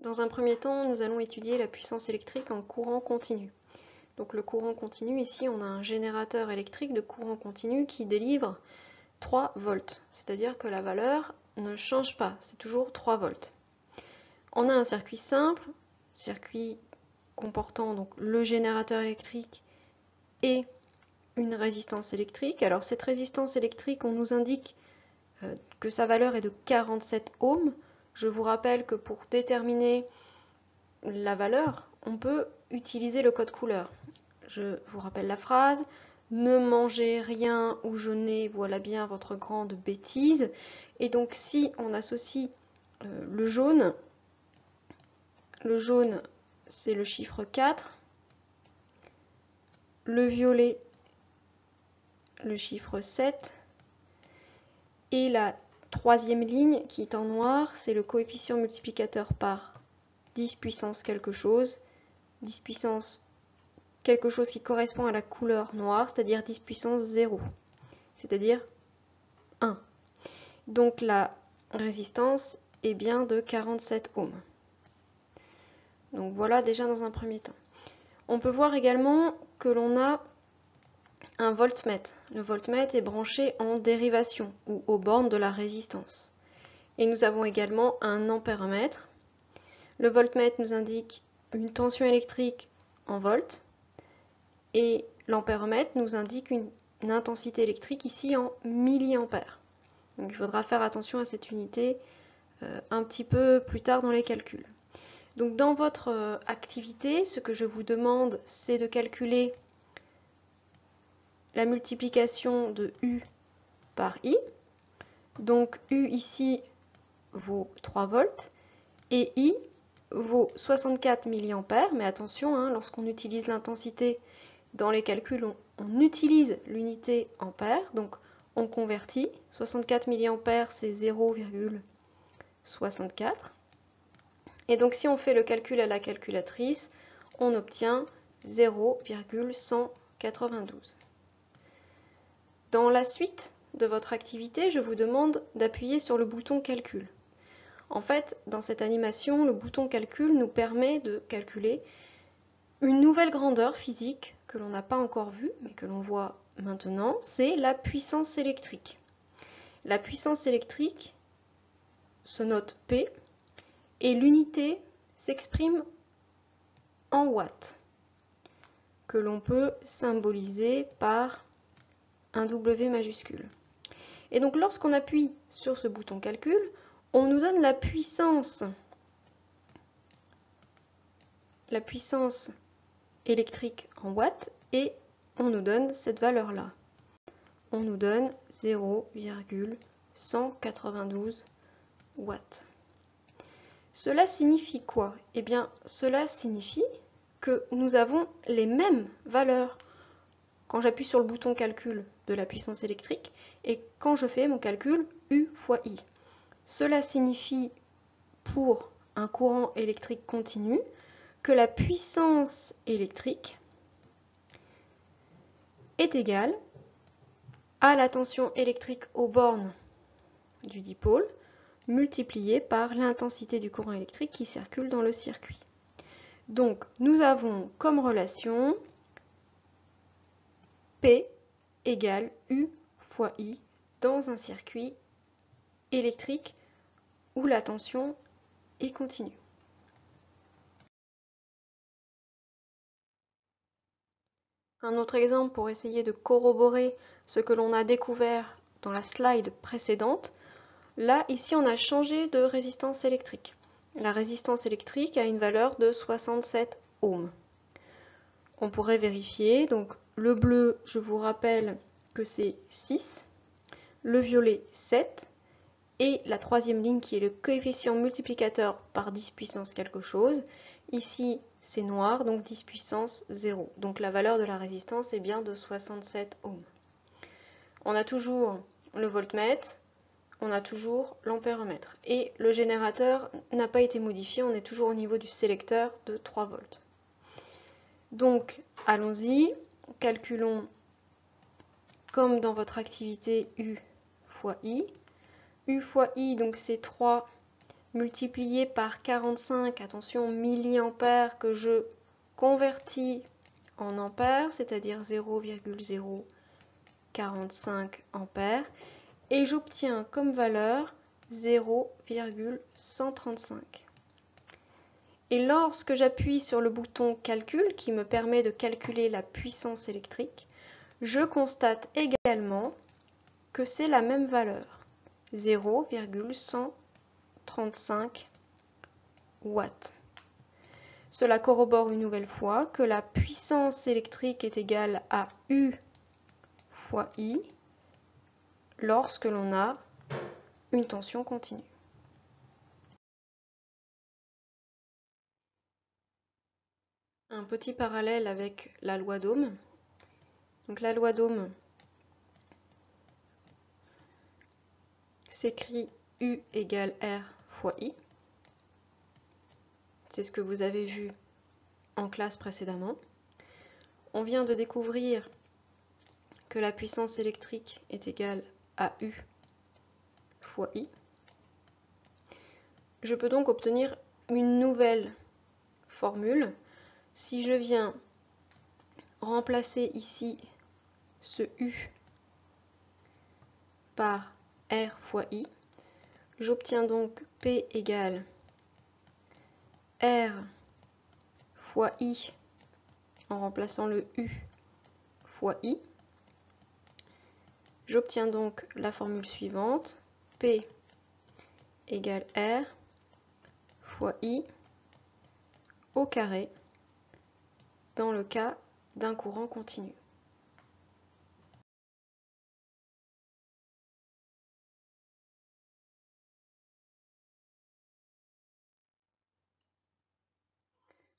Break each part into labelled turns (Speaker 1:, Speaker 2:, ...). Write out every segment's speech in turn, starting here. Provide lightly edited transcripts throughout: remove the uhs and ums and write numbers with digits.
Speaker 1: Dans un premier temps, nous allons étudier la puissance électrique en courant continu. Donc le courant continu, ici on a un générateur électrique de courant continu qui délivre 3 volts, c'est-à-dire que la valeur ne change pas, c'est toujours 3 volts. On a un circuit simple, circuit comportant donc le générateur électrique et une résistance électrique. Alors cette résistance électrique, on nous indique que sa valeur est de 47 ohms. Je vous rappelle que pour déterminer la valeur, on peut utiliser le code couleur. Je vous rappelle la phrase: ne mangez rien ou jeûnez, voilà bien votre grande bêtise. Et donc si on associe le jaune c'est le chiffre 4, le violet le chiffre 7, et la troisième ligne qui est en noir, c'est le coefficient multiplicateur par 10 puissance quelque chose, 10 puissance quelque chose qui correspond à la couleur noire, c'est-à-dire 10 puissance 0, c'est-à-dire 1. Donc la résistance est bien de 47 ohms. Donc voilà déjà dans un premier temps. On peut voir également que l'on a un voltmètre. Le voltmètre est branché en dérivation ou aux bornes de la résistance. Et nous avons également un ampèremètre. Le voltmètre nous indique une tension électrique en volts et l'ampèremètre nous indique une intensité électrique ici en milliampères. Donc il faudra faire attention à cette unité un petit peu plus tard dans les calculs. Donc dans votre activité, ce que je vous demande, c'est de calculer la multiplication de U par I. Donc U ici vaut 3 volts et I vaut 64 mA. Mais attention, hein, lorsqu'on utilise l'intensité dans les calculs, on utilise l'unité ampère. Donc on convertit. 64 mA, c'est 0,64. Et donc si on fait le calcul à la calculatrice, on obtient 0,192. Dans la suite de votre activité, je vous demande d'appuyer sur le bouton calcul. En fait, dans cette animation, le bouton calcul nous permet de calculer une nouvelle grandeur physique que l'on n'a pas encore vue, mais que l'on voit maintenant, c'est la puissance électrique. La puissance électrique se note P et l'unité s'exprime en watts, que l'on peut symboliser par un W majuscule. Et donc lorsqu'on appuie sur ce bouton calcul, on nous donne la puissance électrique en watts et on nous donne cette valeur-là. On nous donne 0,192 watts. Cela signifie quoi? Eh bien, cela signifie que nous avons les mêmes valeurs quand j'appuie sur le bouton calcul de la puissance électrique et quand je fais mon calcul U fois I. Cela signifie pour un courant électrique continu que la puissance électrique est égale à la tension électrique aux bornes du dipôle multipliée par l'intensité du courant électrique qui circule dans le circuit. Donc nous avons comme relation P égale U fois I dans un circuit électrique où la tension est continue. Un autre exemple pour essayer de corroborer ce que l'on a découvert dans la slide précédente. Là, ici, on a changé de résistance électrique. La résistance électrique a une valeur de 67 ohms. On pourrait vérifier, donc le bleu, je vous rappelle que c'est 6, le violet 7, et la troisième ligne qui est le coefficient multiplicateur par 10 puissance quelque chose. Ici, c'est noir, donc 10 puissance 0. Donc la valeur de la résistance est bien de 67 ohms. On a toujours le voltmètre, on a toujours l'ampèremètre. Et le générateur n'a pas été modifié, on est toujours au niveau du sélecteur de 3 volts. Donc, allons-y, calculons comme dans votre activité U fois I. U fois I, donc c'est 3 multiplié par 45, attention, milliampères que je convertis en ampères, c'est-à-dire 0,045 ampères, et j'obtiens comme valeur 0,135. Et lorsque j'appuie sur le bouton calcul qui me permet de calculer la puissance électrique, je constate également que c'est la même valeur, 0,135 watts. Cela corrobore une nouvelle fois que la puissance électrique est égale à U fois I lorsque l'on a une tension continue. Un petit parallèle avec la loi d'Ohm. Donc la loi d'Ohm s'écrit U égale R fois I. C'est ce que vous avez vu en classe précédemment. On vient de découvrir que la puissance électrique est égale à U fois I. Je peux donc obtenir une nouvelle formule. Si je viens remplacer ici ce U par R fois I, j'obtiens donc P égale R fois I en remplaçant le U fois I. J'obtiens donc la formule suivante, P égale R fois I au carré dans le cas d'un courant continu.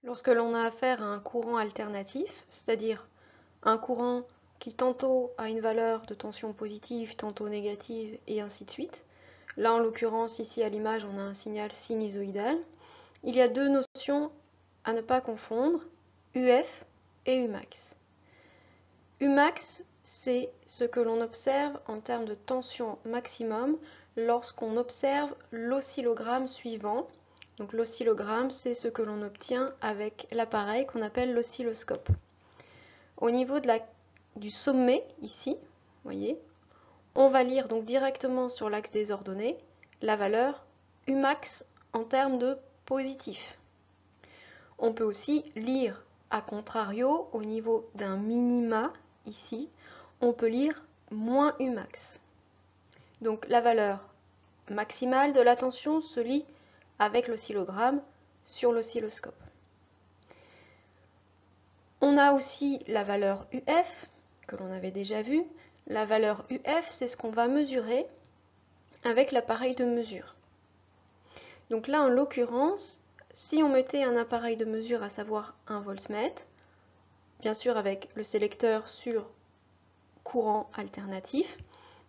Speaker 1: Lorsque l'on a affaire à un courant alternatif, c'est-à-dire un courant qui tantôt a une valeur de tension positive, tantôt négative, et ainsi de suite, là en l'occurrence ici à l'image on a un signal sinusoïdal, il y a deux notions à ne pas confondre, UF et Umax. Umax, c'est ce que l'on observe en termes de tension maximum lorsqu'on observe l'oscillogramme suivant. Donc l'oscillogramme, c'est ce que l'on obtient avec l'appareil qu'on appelle l'oscilloscope. Au niveau du sommet, ici, vous voyez, on va lire donc directement sur l'axe des ordonnées la valeur Umax en termes de positif. On peut aussi lire a contrario au niveau d'un minima, ici, on peut lire moins Umax. Donc la valeur maximale de la tension se lit avec l'oscillogramme sur l'oscilloscope. On a aussi la valeur UF, que l'on avait déjà vue. La valeur UF, c'est ce qu'on va mesurer avec l'appareil de mesure. Donc là, en l'occurrence, si on mettait un appareil de mesure, à savoir un voltmètre, bien sûr avec le sélecteur sur courant alternatif,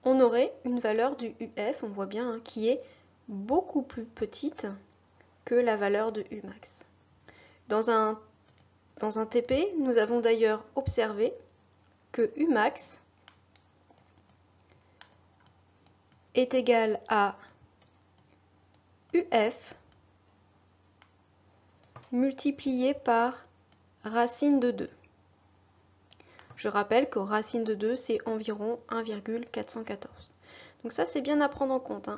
Speaker 1: on aurait une valeur du UF, on voit bien, qui est beaucoup plus petite que la valeur de Umax. Dans un TP, nous avons d'ailleurs observé que Umax est égal à UF multiplié par racine de 2. Je rappelle que racine de 2, c'est environ 1,414. Donc ça, c'est bien à prendre en compte.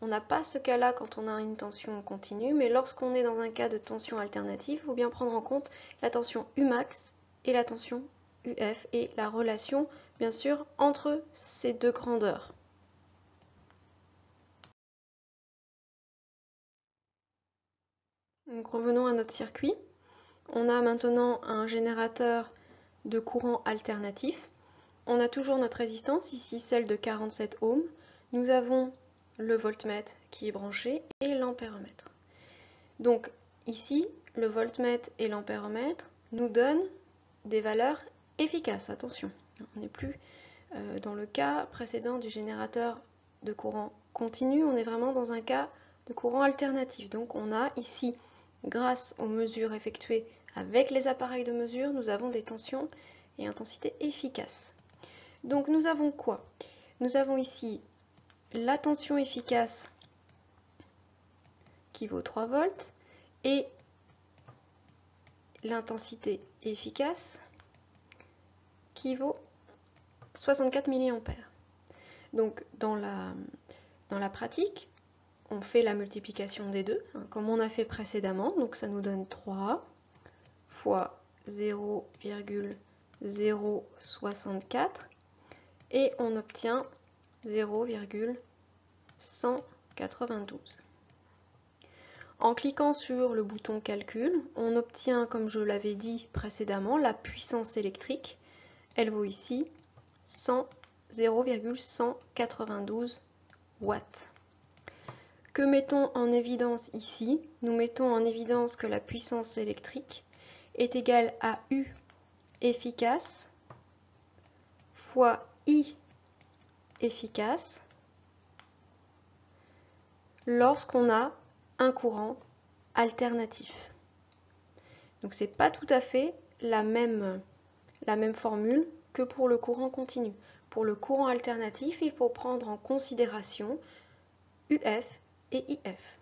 Speaker 1: On n'a pas ce cas-là quand on a une tension continue, mais lorsqu'on est dans un cas de tension alternative, il faut bien prendre en compte la tension Umax et la tension UF et la relation, bien sûr, entre ces deux grandeurs. Donc revenons à notre circuit. On a maintenant un générateur de courant alternatif. On a toujours notre résistance, ici celle de 47 ohms. Nous avons le voltmètre qui est branché et l'ampéromètre. Donc ici, le voltmètre et l'ampéromètre nous donnent des valeurs efficaces. Attention, on n'est plus dans le cas précédent du générateur de courant continu, on est vraiment dans un cas de courant alternatif. Donc on a ici, grâce aux mesures effectuées avec les appareils de mesure, nous avons des tensions et intensités efficaces. Donc nous avons quoi? Nous avons ici la tension efficace qui vaut 3 volts, et l'intensité efficace qui vaut 64 mA. Donc dans la pratique, on fait la multiplication des deux, hein, comme on a fait précédemment. Donc ça nous donne 3 fois 0,064 et on obtient 0,192. En cliquant sur le bouton calcul, on obtient, comme je l'avais dit précédemment, la puissance électrique. Elle vaut ici 0,192 watts. Que mettons en évidence ici? Nous mettons en évidence que la puissance électrique est égale à U efficace fois I efficace lorsqu'on a un courant alternatif. Donc c'est pas tout à fait la même formule que pour le courant continu. Pour le courant alternatif, il faut prendre en considération UF et IF.